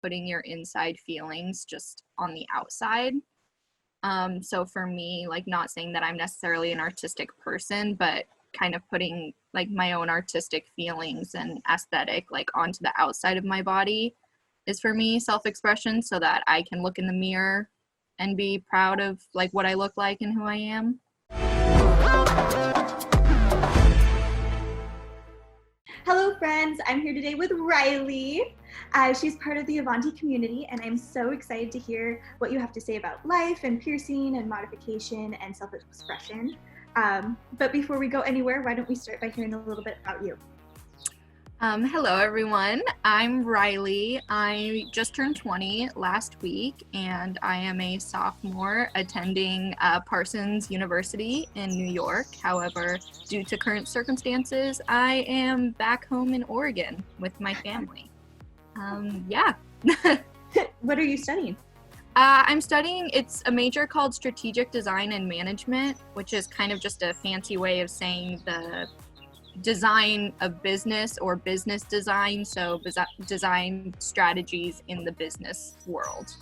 putting your inside feelings just on the outside. So for me, like, not saying that I'm necessarily an artistic person, but kind of putting like my own artistic feelings and aesthetic like onto the outside of my body is for me self-expression, so that I can look in the mirror and be proud of like what I look like and who I am. Hello friends, I'm here today with Riley. She's part of the Avanti community, and I'm so excited to hear what you have to say about life and piercing and modification and self-expression. But before we go anywhere, why don't we start by hearing a little bit about you? Hello everyone, I'm Riley. I just turned 20 last week, and I am a sophomore attending Parsons University in New York. However, due to current circumstances, I am back home in Oregon with my family. Yeah. What are you studying? I'm studying, it's a major called Strategic Design and Management, which is kind of just a fancy way of saying the design of business or business design, so design strategies in the business world.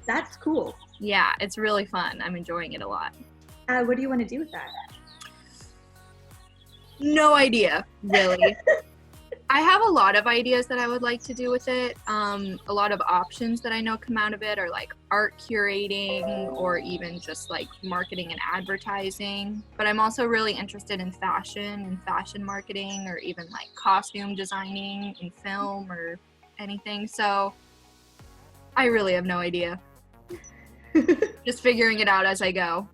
That's cool. Yeah, it's really fun. I'm enjoying it a lot. What do you want to do with that? No idea, really. I have a lot of ideas that I would like to do with it. A lot of options that I know come out of it are like art curating or even just like marketing and advertising. But I'm also really interested in fashion and fashion marketing, or even like costume designing in film or anything. So I really have no idea. Just figuring it out as I go.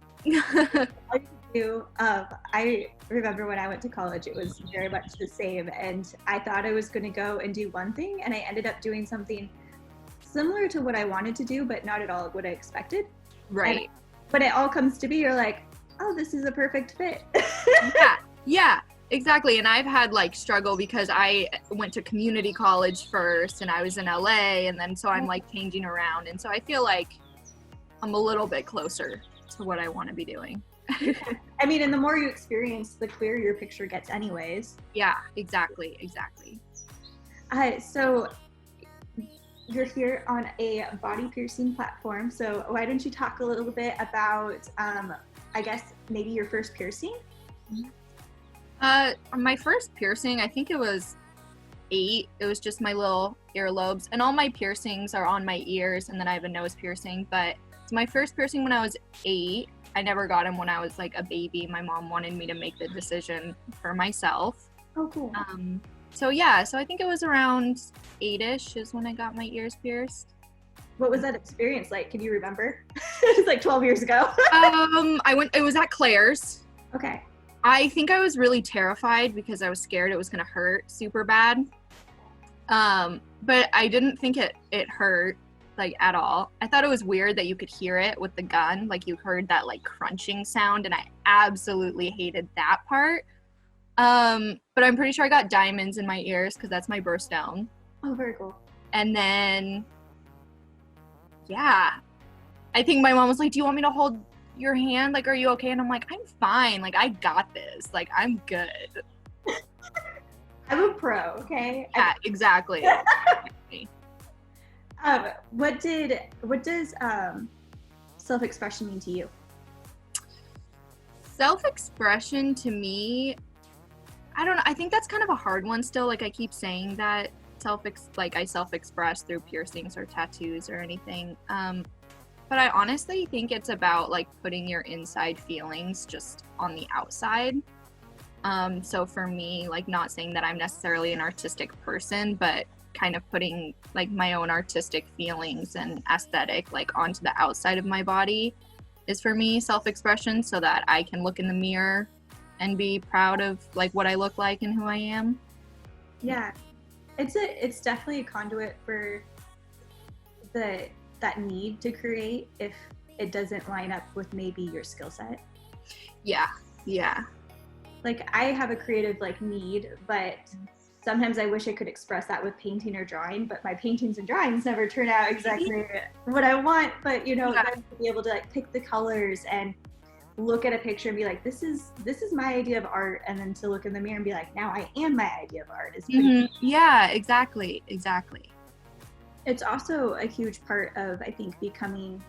I remember when I went to college, it was very much the same, and I thought I was going to go and do one thing, and I ended up doing something similar to what I wanted to do, but not at all what I expected. Right. But it all comes to be, you're like, oh, this is a perfect fit. Yeah, exactly. And I've had like struggle because I went to community college first, and I was in LA, and then so I'm like changing around, and so I feel like I'm a little bit closer to what I want to be doing. I mean, and the more you experience, the clearer your picture gets anyways. Yeah, exactly. So you're here on a body piercing platform, so why don't you talk a little bit about, I guess, maybe your first piercing? My first piercing, I think it was 8. It was just my little earlobes, and all my piercings are on my ears, and then I have a nose piercing, but it's my first piercing when I was 8. I never got him when I was like a baby. My mom wanted me to make the decision for myself. Oh, cool. So yeah, so I think it was around 8-ish is when I got my ears pierced. What was that experience like? Can you remember? It was like 12 years ago. It was at Claire's. Okay. I think I was really terrified because I was scared it was gonna hurt super bad. But I didn't think it hurt like at all. I thought it was weird that you could hear it with the gun, like you heard that like crunching sound, and I absolutely hated that part. But I'm pretty sure I got diamonds in my ears because that's my birthstone. Oh, very cool. And then yeah, I think my mom was like, do you want me to hold your hand, like, are you okay? And I'm like, I'm fine, like, I got this, like, I'm good. I'm a pro, okay? Yeah, exactly. What does self-expression mean to you? Self-expression to me, I don't know. I think that's kind of a hard one still. Like, I keep saying that I self-express through piercings or tattoos or anything. But I honestly think it's about like putting your inside feelings just on the outside. So for me, like, not saying that I'm necessarily an artistic person, but kind of putting like my own artistic feelings and aesthetic like onto the outside of my body is for me self-expression, so that I can look in the mirror and be proud of like what I look like and who I am. Yeah, it's definitely a conduit for that need to create if it doesn't line up with maybe your skill set. Yeah. Like, I have a creative like need, but sometimes I wish I could express that with painting or drawing, but my paintings and drawings never turn out exactly what I want. But then to be able to like pick the colors and look at a picture and be like, this is my idea of art, and then to look in the mirror and be like, now I am my idea of art is pretty Yeah, exactly. It's also a huge part of, I think, becoming,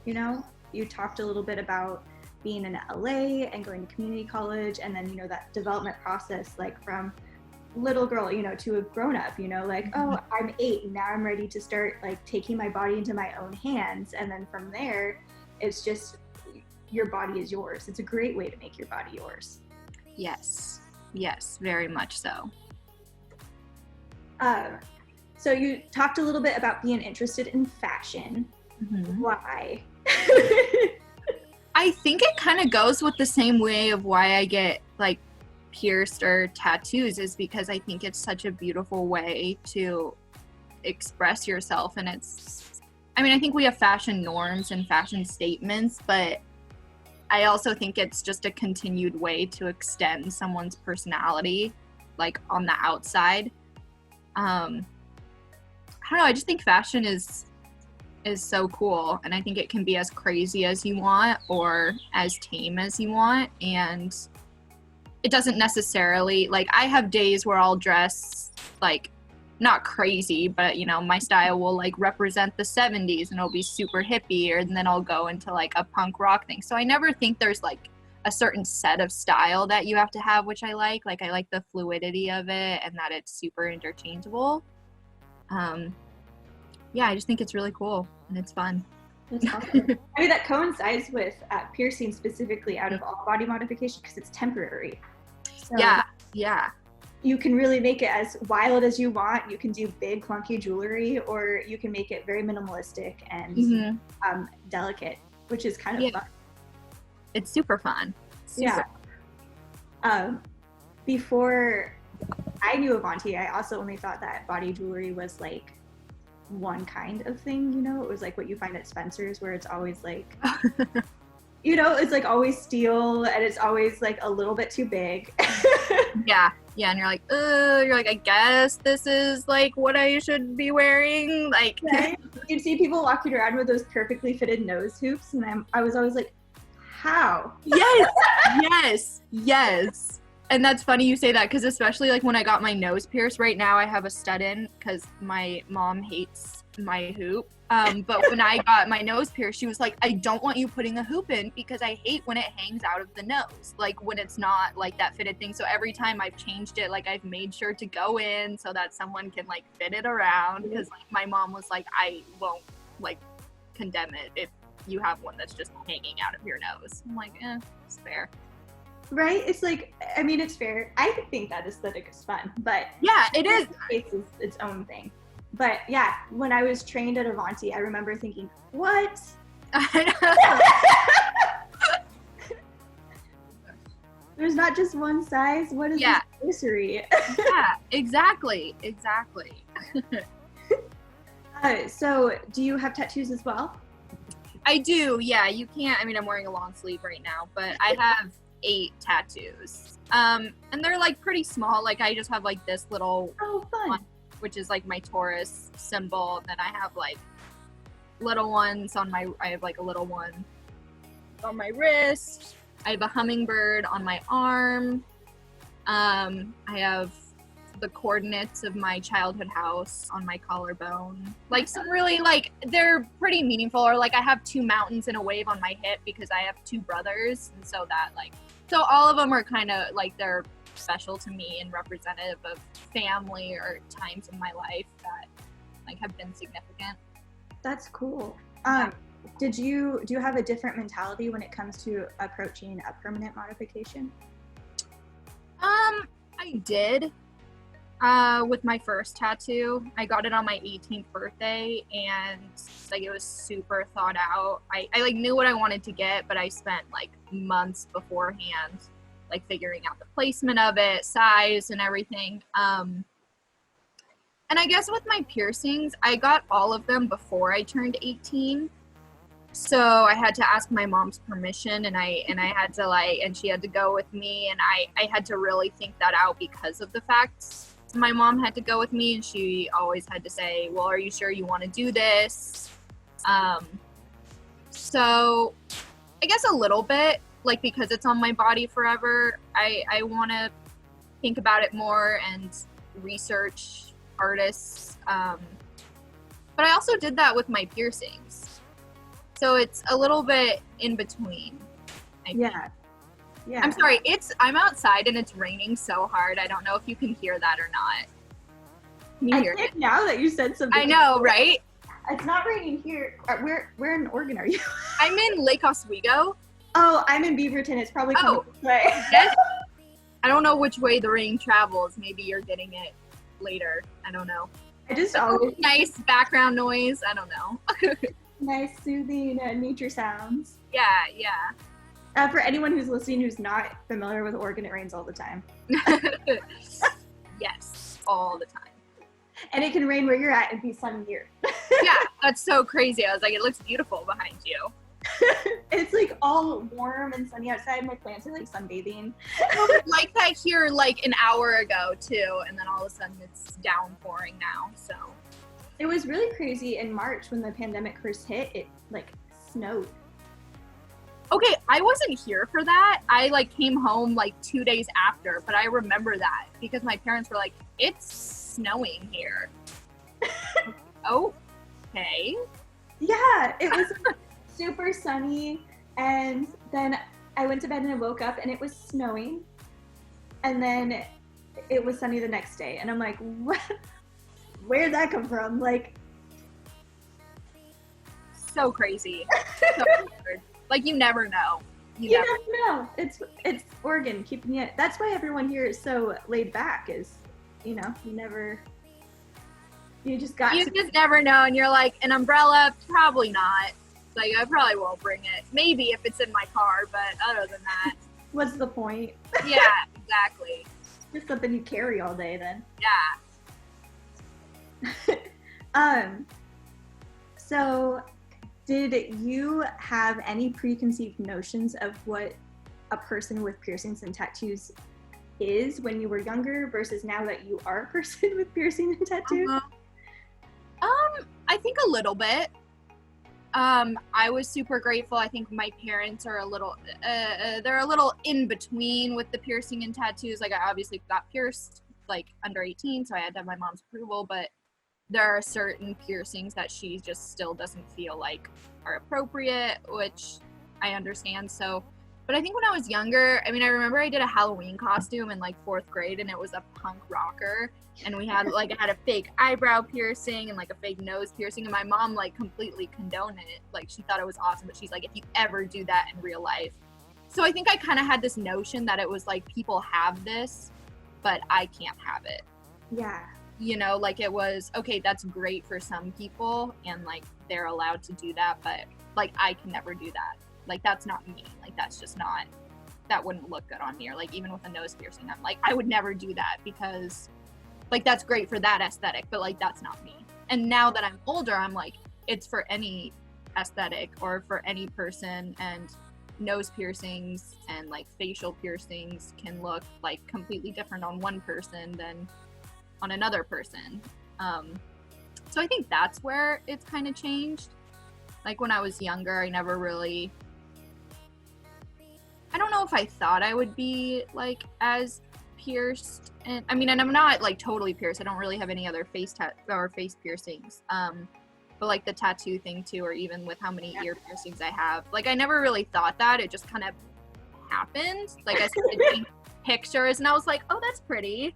you know. You talked a little bit about being in LA and going to community college, and then, you know, that development process, like from little girl, you know, to a grown up, you know, like, oh, I'm 8 and now I'm ready to start like taking my body into my own hands. And then from there, it's just, your body is yours. It's a great way to make your body yours. Yes, very much so. So you talked a little bit about being interested in fashion. Why? I think it kind of goes with the same way of why I get like pierced or tattoos, is because I think it's such a beautiful way to express yourself. And it's, I mean, I think we have fashion norms and fashion statements, but I also think it's just a continued way to extend someone's personality, like on the outside. I don't know, I just think fashion is so cool, and I think it can be as crazy as you want or as tame as you want, and it doesn't necessarily, like, I have days where I'll dress like not crazy, but you know, my style will like represent the 70s and it'll be super hippie, and then I'll go into like a punk rock thing. So I never think there's like a certain set of style that you have to have, which I like I like the fluidity of it and that it's super interchangeable. Yeah, I just think it's really cool and it's fun. That's awesome. I mean, that coincides with piercing specifically out of all body modification because it's temporary. So Yeah. You can really make it as wild as you want. You can do big, clunky jewelry, or you can make it very minimalistic and delicate, which is kind of fun. It's super fun. Before I knew Avanti, I also only thought that body jewelry was like one kind of thing, you know. It was like what you find at Spencer's, where it's always like you know, it's like always steel and it's always like a little bit too big. Yeah, and you're like, I guess this is like what I should be wearing, like. Right? You'd see people walking around with those perfectly fitted nose hoops, and I was always like, how? Yes. And that's funny you say that, because especially like when I got my nose pierced, right now I have a stud in because my mom hates my hoop. But when I got my nose pierced, she was like, I don't want you putting a hoop in because I hate when it hangs out of the nose, like when it's not like that fitted thing. So every time I've changed it, like I've made sure to go in so that someone can like fit it around, because like my mom was like, I won't like condemn it if you have one that's just hanging out of your nose. I'm like, it's fair. Right? It's like, I mean, it's fair. I think that aesthetic is fun, but yeah, it is. It's its own thing. But yeah, when I was trained at Avanti, I remember thinking, what? There's not just one size. What is this nursery? Yeah, exactly. So do you have tattoos as well? I do, yeah. You can't, I mean, I'm wearing a long sleeve right now, but I have 8 tattoos. And they're like pretty small. Like I just have like this little fun, which is like my Taurus symbol. And then I have like little ones on I have like a little one on my wrist. I have a hummingbird on my arm. I have the coordinates of my childhood house on my collarbone. Like some really like, they're pretty meaningful. Or like I have 2 mountains and a wave on my hip because I have 2 brothers. And so that like, so all of them are kind of like, they're special to me and representative of family or times in my life that like have been significant. That's cool. Do you have a different mentality when it comes to approaching a permanent modification? I did. With my first tattoo, I got it on my 18th birthday, and like it was super thought out. I like knew what I wanted to get, but I spent like months beforehand like figuring out the placement of it, size and everything. And I guess with my piercings, I got all of them before I turned 18. So I had to ask my mom's permission, and I had to like, and she had to go with me, and I had to really think that out because of the fact my mom had to go with me, and she always had to say, well, are you sure you want to do this? So I guess a little bit, like because it's on my body forever, I want to think about it more and research artists. But I also did that with my piercings. So it's a little bit in between. Yeah. I'm sorry, I'm outside and it's raining so hard. I don't know if you can hear that or not. Can you hear it? Now that you said something. I know, right? It's not raining here. Where in Oregon are you? I'm in Lake Oswego. Oh, I'm in Beaverton. It's probably coming this way. Yes. I don't know which way the rain travels. Maybe you're getting it later. I don't know. I just always nice background noise. I don't know. Nice soothing nature sounds. Yeah. For anyone who's listening who's not familiar with Oregon, it rains all the time. Yes, all the time. And it can rain where you're at and be sunny here. Yeah, that's so crazy. I was like, it looks beautiful behind you. It's like all warm and sunny outside. My plants are like sunbathing. Like that here like an hour ago too, and then all of a sudden it's downpouring now. So it was really crazy in March when the pandemic first hit. It like snowed. Okay, I wasn't here for that. I like came home like 2 days after, but I remember that because my parents were like, it's snowing here. Okay. Yeah, it was super sunny, and then I went to bed and I woke up and it was snowing, and then it was sunny the next day, and I'm like, what? Where'd that come from? Like, so crazy. So weird. Like you never know. You never know. It's Oregon keeping it. That's why everyone here is so laid back. Is you just never know, and you're like, an umbrella, probably not. Like I probably won't bring it. Maybe if it's in my car, but other than that, what's the point? Yeah, exactly. Just something you carry all day then. Yeah. So did you have any preconceived notions of what a person with piercings and tattoos is when you were younger versus now that you are a person with piercing and tattoos? I think a little bit. I was super grateful. I think my parents are a little, they're a little in between with the piercing and tattoos. Like I obviously got pierced like under 18, so I had to have my mom's approval, but there are certain piercings that she just still doesn't feel like are appropriate, which I understand. So, but I think when I was younger, I mean, I remember I did a Halloween costume in like 4th grade, and it was a punk rocker, and we had like, I had a fake eyebrow piercing and like a fake nose piercing, and my mom like completely condoned it. Like she thought it was awesome, but she's like, if you ever do that in real life. So I think I kind of had this notion that it was like, people have this, but I can't have it. Yeah. You know, like it was, okay, that's great for some people and like they're allowed to do that, but like I can never do that. Like that's not me. Like that's just not, that wouldn't look good on me. Or like even with a nose piercing, I'm like, I would never do that because like that's great for that aesthetic, but like that's not me. And now that I'm older, I'm like, it's for any aesthetic or for any person, and nose piercings and like facial piercings can look like completely different on one person than on another person. So I think that's where it's kind of changed. Like when I was younger, I never really, I don't know if I thought I would be like as pierced, and I mean, and I'm not like totally pierced. I don't really have any other face piercings. But like the tattoo thing too, or even with how many ear piercings I have, like I never really thought that. It just kind of happened. Like I started seeing pictures and I was like, oh, that's pretty.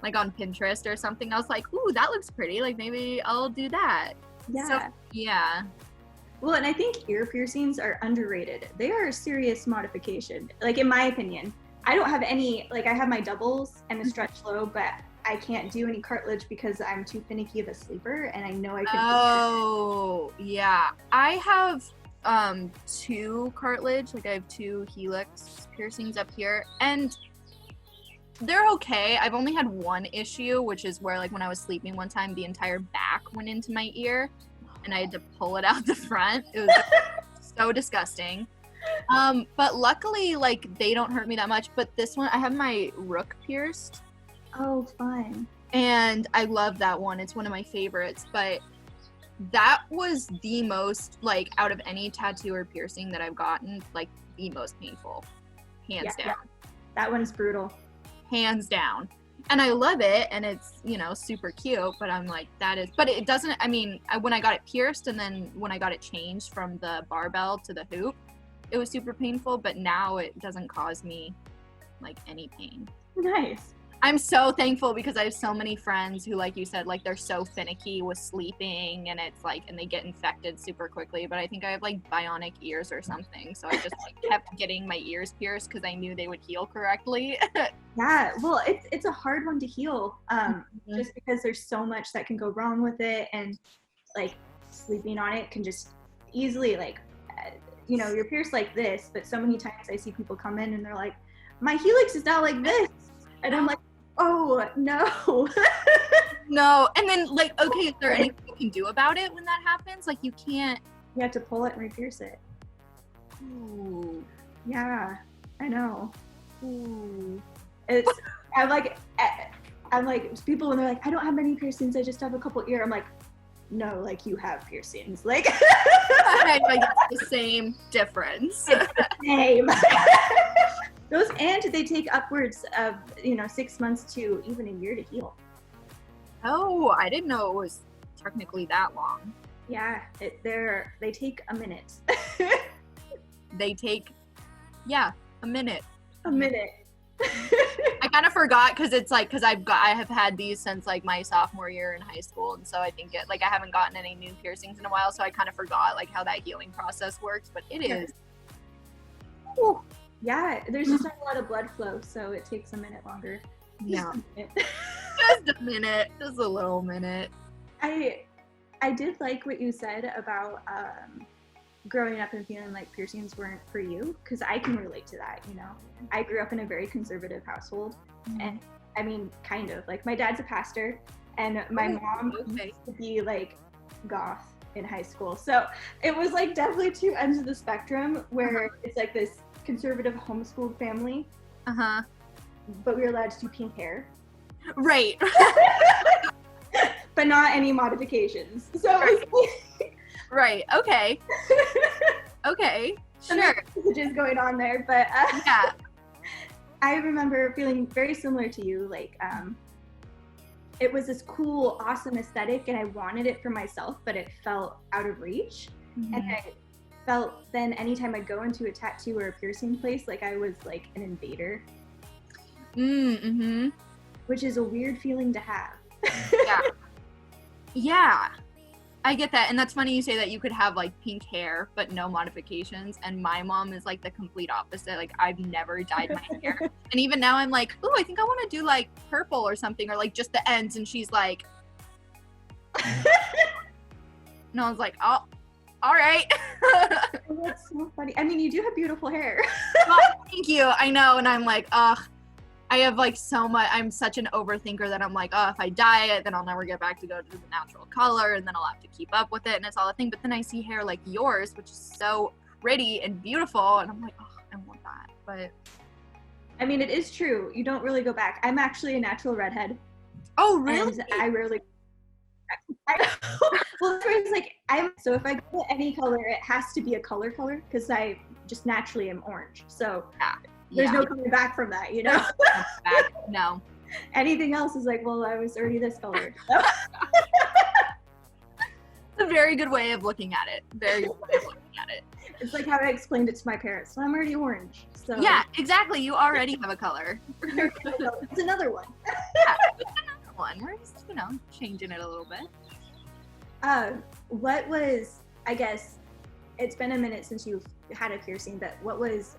Like on Pinterest or something, I was like, ooh, that looks pretty. Like maybe I'll do that. Yeah. So, yeah. Well, and I think ear piercings are underrated. They are a serious modification. Like in my opinion, I don't have any, like I have my doubles and a stretch lobe, but I can't do any cartilage because I'm too finicky of a sleeper, and I know I could. Oh, yeah. I have 2 cartilage, like I have 2 helix piercings up here, and they're okay. I've only had one issue, which is where like when I was sleeping one time, the entire back went into my ear and I had to pull it out the front. It was so disgusting. But luckily, like they don't hurt me that much. But this one, I have my rook pierced. Oh, fun. And I love that one. It's one of my favorites. But that was the most, like out of any tattoo or piercing that I've gotten, like the most painful. Hands down. Yeah. That one's brutal. Hands down. And I love it, and it's, super cute, but I'm like, but it doesn't, when I got it pierced, and then when I got it changed from the barbell to the hoop, it was super painful, but now it doesn't cause me, like, any pain. Nice. I'm so thankful because I have so many friends who, like you said, like, they're so finicky with sleeping, and it's like, and they get infected super quickly, but I think I have, like, bionic ears or something, so I just, like, kept getting my ears pierced because I knew they would heal correctly. Yeah, well, it's a hard one to heal, just because there's so much that can go wrong with it, and, like, sleeping on it can just easily, like, you're pierced like this, but so many times I see people come in and they're like, my helix is now like this, and I'm like, oh, no. No, and then, like, okay, is there anything you can do about it when that happens? Like, you can't... You have to pull it and re-pierce it. Ooh. Yeah, I know. Ooh. I'm like, people when they're like, I don't have many piercings, I just have a couple ear. I'm like, no, like, you have piercings. Like, like, it's the same difference. It's the same. Those, and they take upwards of 6 months to even a year to heal. Oh, I didn't know it was technically that long. Yeah, they take a minute. They take, a minute. A minute. I kind of forgot because it's like, I have had these since like my sophomore year in high school, and so I think I haven't gotten any new piercings in a while, so I kind of forgot like how that healing process works, but it is. Whew. Yeah, there's just not a lot of blood flow, so it takes a minute longer. Yeah. Just a minute. Just a little minute. I did like what you said about growing up and feeling like piercings weren't for you, because I can relate to that. I grew up in a very conservative household, and I mean, kind of like my dad's a pastor, and my mom used to be like goth in high school, so it was like definitely two ends of the spectrum where it's like this conservative homeschooled family, but we were allowed to do pink hair, right? but not any modifications, so it was right. Okay. Okay. Sure. Messages going on there, but yeah. I remember feeling very similar to you. Like, it was this cool, awesome aesthetic, and I wanted it for myself, but it felt out of reach. And I felt then anytime I go into a tattoo or a piercing place, like I was like an invader. Which is a weird feeling to have. Yeah. Yeah. I get that, and that's funny you say that you could have like pink hair but no modifications, and my mom is like the complete opposite. Like, I've never dyed my hair, and even now I'm like, oh, I think I want to do like purple or something, or like just the ends, and she's like, and I was like, oh, all right. That's so funny. I mean, you do have beautiful hair. Well, thank you. I know, and I'm like, ugh. I have like so much, I'm such an overthinker that I'm like, oh, if I dye it, then I'll never get back to go to the natural color, and then I'll have to keep up with it, and it's all a thing. But then I see hair like yours, which is so pretty and beautiful, and I'm like, oh, I want that. But I mean, it is true. You don't really go back. I'm actually a natural redhead. Oh, really? And I rarely. Well, it's like, so if I go any color, it has to be a color because I just naturally am orange. So there's no coming back from that, No. Anything else is like, well, I was already this color. It's a very good way of looking at it. Very good way of looking at it. It's like how I explained it to my parents. So I'm already orange. So yeah, exactly. You already have a color. It's another one. Yeah, it's another one. We're just, changing it a little bit. What was, I guess, it's been a minute since you've had a piercing, but what was,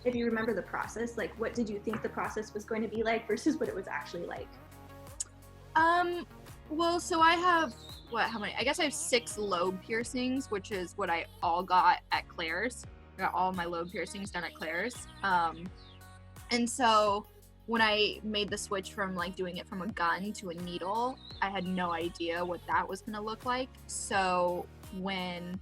if you remember the process, like what did you think the process was going to be like versus what it was actually like? Well, so I have, how many? I guess I have 6 lobe piercings, which is what I all got at Claire's. I got all my lobe piercings done at Claire's. And so when I made the switch from like doing it from a gun to a needle, I had no idea what that was going to look like. So when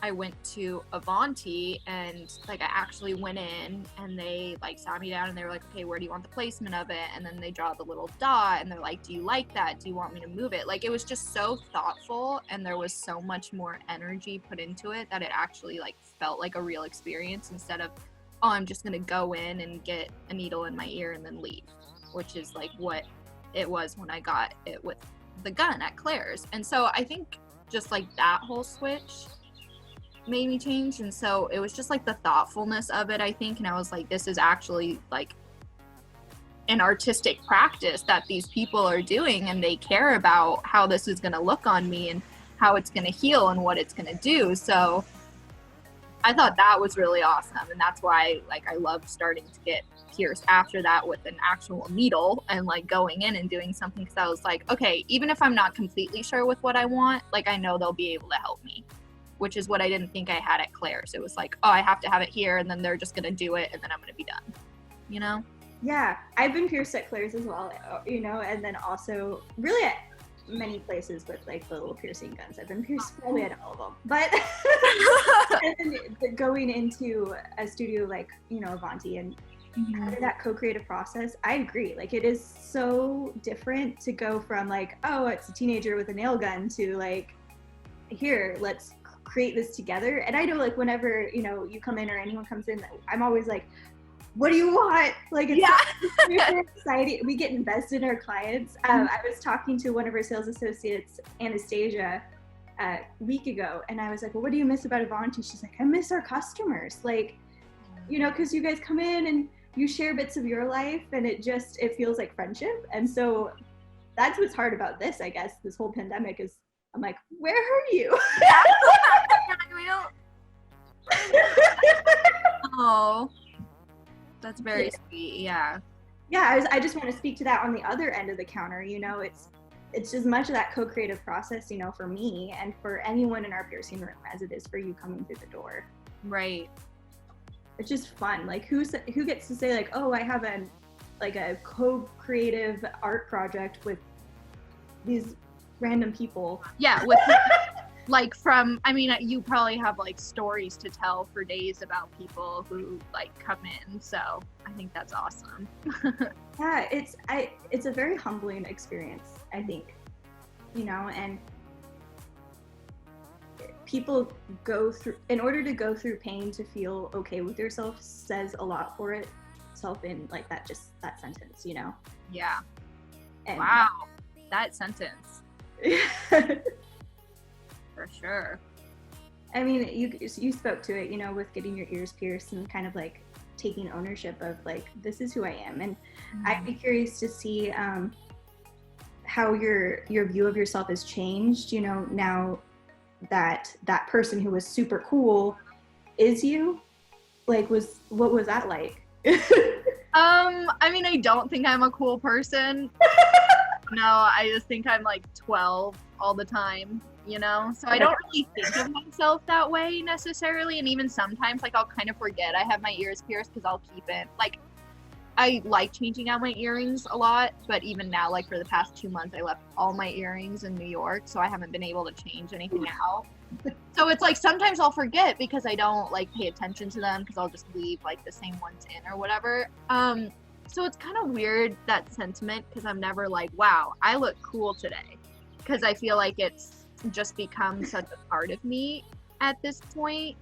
I went to Avanti, and like I actually went in, and they like sat me down, and they were like, okay, where do you want the placement of it? And then they draw the little dot, and they're like, do you like that? Do you want me to move it? Like, it was just so thoughtful, and there was so much more energy put into it that it actually like felt like a real experience, instead of, oh, I'm just gonna go in and get a needle in my ear and then leave. which is like what it was when I got it with the gun at Claire's. And so I think just like that whole switch made me change. And so it was just like the thoughtfulness of it, I think. And I was like, this is actually like an artistic practice that these people are doing, and they care about how this is going to look on me and how it's going to heal and what it's going to do. So I thought that was really awesome, and that's why like I loved starting to get pierced after that with an actual needle and like going in and doing something, because I was like, okay, even if I'm not completely sure with what I want, like I know they'll be able to help me, which is what I didn't think I had at Claire's. It was like, oh, I have to have it here, and then they're just going to do it, and then I'm going to be done, you know? Yeah, I've been pierced at Claire's as well, you know, and then also really at many places with like the little piercing guns. I've been pierced probably at all of them, but and then going into a studio like, you know, Avanti and having that co-creative process, I agree. Like it is so different to go from like, oh, it's a teenager with a nail gun to like, here, let's create this together. And I know like whenever, you know, you come in or anyone comes in, I'm always like, what do you want? Like, it's super exciting. We get invested in our clients. I was talking to one of our sales associates, Anastasia, a week ago, and I was like, well, what do you miss about Avanti? She's like, I miss our customers. Like, you know, because you guys come in and you share bits of your life, and it feels like friendship. And so that's what's hard about this, I guess, this whole pandemic is, I'm like, where are you? Oh. That's very sweet, yeah. Yeah, I just want to speak to that on the other end of the counter. You know, it's as much of that co-creative process, you know, for me and for anyone in our piercing room as it is for you coming through the door. Right. It's just fun. Like, who gets to say like, oh, I have a co-creative art project with these random people. Yeah, with like from, I mean, you probably have like stories to tell for days about people who like come in, so I think that's awesome. Yeah, it's a very humbling experience, I think, you know, and people go through, in order to go through pain to feel okay with yourself says a lot for itself in like that sentence, you know? Yeah. And wow, that sentence. For sure. I mean, you spoke to it, you know, with getting your ears pierced and kind of like taking ownership of like, this is who I am. And I'd be curious to see how your view of yourself has changed, you know, now that person who was super cool is you. Like, what was that like? I mean, I don't think I'm a cool person. No, I just think I'm like 12 all the time, you know? So I don't really think of myself that way necessarily. And even sometimes, like, I'll kind of forget I have my ears pierced because I'll keep it. Like, I like changing out my earrings a lot, but even now, like, for the past 2 months, I left all my earrings in New York, so I haven't been able to change anything out. So it's like sometimes I'll forget because I don't, like, pay attention to them because I'll just leave, like, the same ones in or whatever. So it's kind of weird, that sentiment, because I'm never like, wow, I look cool today. Because I feel like it's just become such a part of me at this point.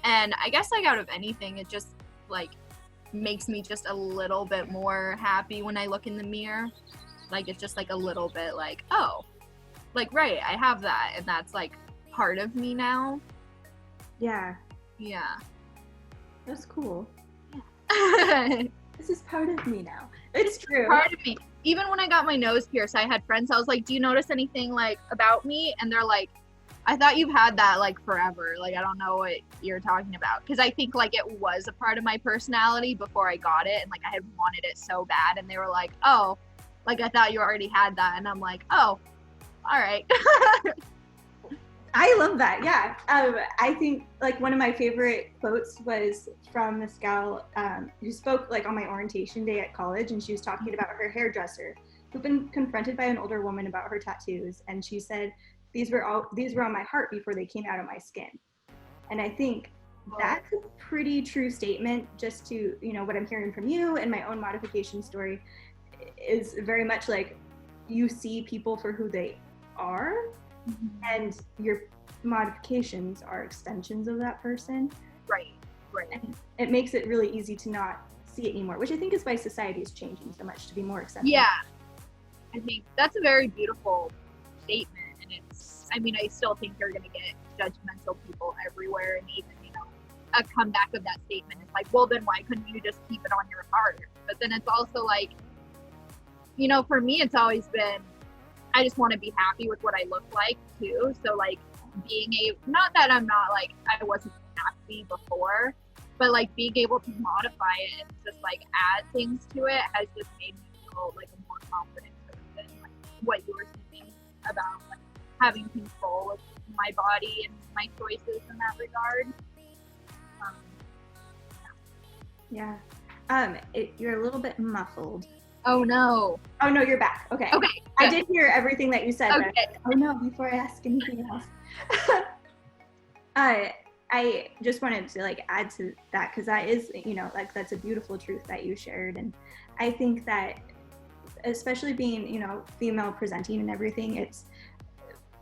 And I guess, like, out of anything, it just, like, makes me just a little bit more happy when I look in the mirror. Like, it's just, like, a little bit like, oh, like, right, I have that. And that's, like, part of me now. Yeah. Yeah. That's cool. Yeah. This is part of me now. It's true. Part of me. Even when I got my nose pierced, I had friends, I was like, do you notice anything, like, about me? And they're like, I thought you've had that, like, forever. Like, I don't know what you're talking about. Because I think, like, it was a part of my personality before I got it. And, like, I had wanted it so bad. And they were like, oh, like, I thought you already had that. And I'm like, oh, all right. I love that. Yeah. I think like one of my favorite quotes was from this gal who spoke like on my orientation day at college, and she was talking about her hairdresser who'd been confronted by an older woman about her tattoos, and she said, these were on my heart before they came out of my skin. And I think that's a pretty true statement, just to, you know, what I'm hearing from you and my own modification story is very much like you see people for who they are. And your modifications are extensions of that person. Right. And it makes it really easy to not see it anymore, which I think is why society is changing so much to be more accepting. Yeah, I think that's a very beautiful statement, and it's, I mean, I still think you're gonna get judgmental people everywhere, and even, you know, a comeback of that statement is like, well, then why couldn't you just keep it on your heart? But then it's also like, you know, for me, it's always been, I just want to be happy with what I look like too. So like being not that I'm not like, I wasn't happy before, but like being able to modify it and just like add things to it has just made me feel like a more confident person. Like what you were saying about like having control of my body and my choices in that regard. Yeah. You're a little bit muffled. Oh no. Oh no, you're back. Okay. Okay. I did hear everything that you said. Okay. But, oh no, before I ask anything else. I just wanted to like add to that, because that is, you know, like that's a beautiful truth that you shared. And I think that especially being, you know, female presenting and everything,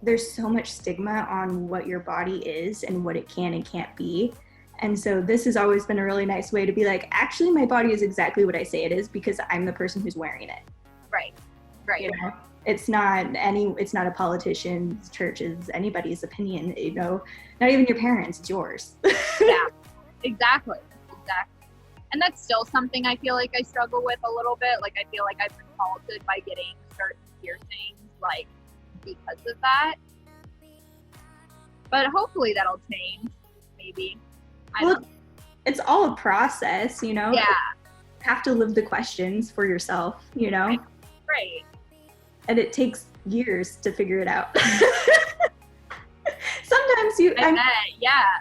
there's so much stigma on what your body is and what it can and can't be. And so this has always been a really nice way to be like, actually, my body is exactly what I say it is because I'm the person who's wearing it. Right. You know, it's not a politician's, church's, anybody's opinion, you know, not even your parents, it's yours. Yeah, exactly. And that's still something I feel like I struggle with a little bit. Like I feel like I've been faulted by getting certain piercings, like because of that. But hopefully that'll change, maybe. Well, it's all a process, you know? Yeah. You have to live the questions for yourself, you know? Right. And it takes years to figure it out. Sometimes yeah.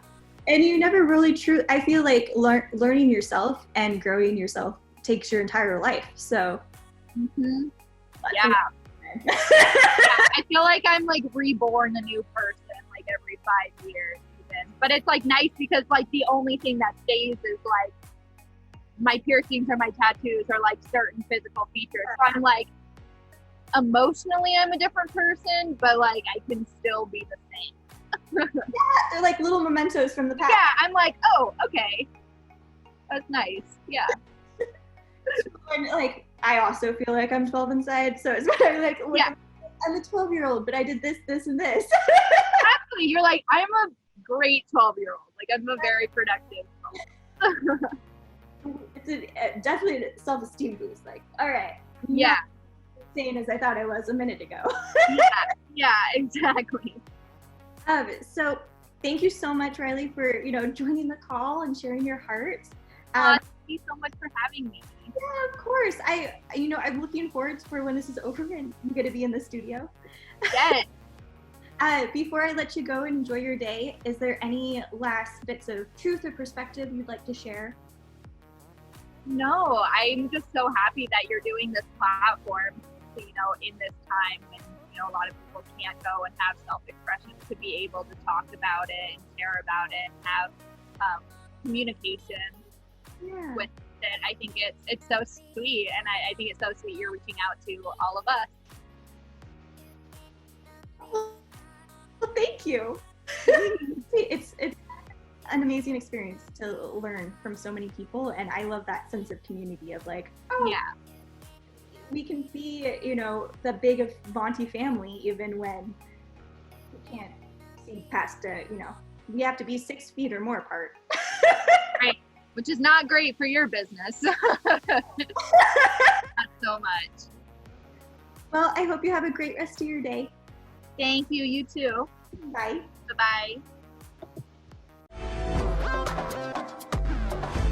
And you never really I feel like learning yourself and growing yourself takes your entire life. So, yeah. Yeah. I feel like I'm like reborn a new person like every 5 years even. But it's like nice because like the only thing that stays is like my piercings or my tattoos or like certain physical features. So I'm like, emotionally I'm a different person, but like I can still be the same. Yeah, they're like little mementos from the past. Yeah, I'm like, oh, okay. That's nice. Yeah. And like I also feel like I'm 12 inside, so it's kind of like, yeah, I'm a 12-year-old, but I did this, this, and this. Exactly. You're like, I'm a great 12-year-old. Like I'm a very productive 12-year-old. It's definitely a self-esteem boost. Like, all right. Yeah. Same as I thought I was a minute ago. Yeah, exactly. So thank you so much, Riley, for, you know, joining the call and sharing your heart. Thank you so much for having me. Yeah, of course. I'm looking forward for when this is over and I'm going to be in the studio. Yes. Before I let you go and enjoy your day, is there any last bits of truth or perspective you'd like to share? No, I'm just so happy that you're doing this platform, you know, in this time when, you know, a lot of people can't go and have self-expression, to be able to talk about it and share about it and have communication with it. I think it's so sweet, and I think it's so sweet you're reaching out to all of us. Well, thank you. It's an amazing experience to learn from so many people, and I love that sense of community of like, oh yeah, we can be, you know, the big Avanti family even when we can't see past you know, we have to be 6 feet or more apart. Right, which is not great for your business. Not so much. Well, I hope you have a great rest of your day. Thank you. You too. Bye. Bye-bye.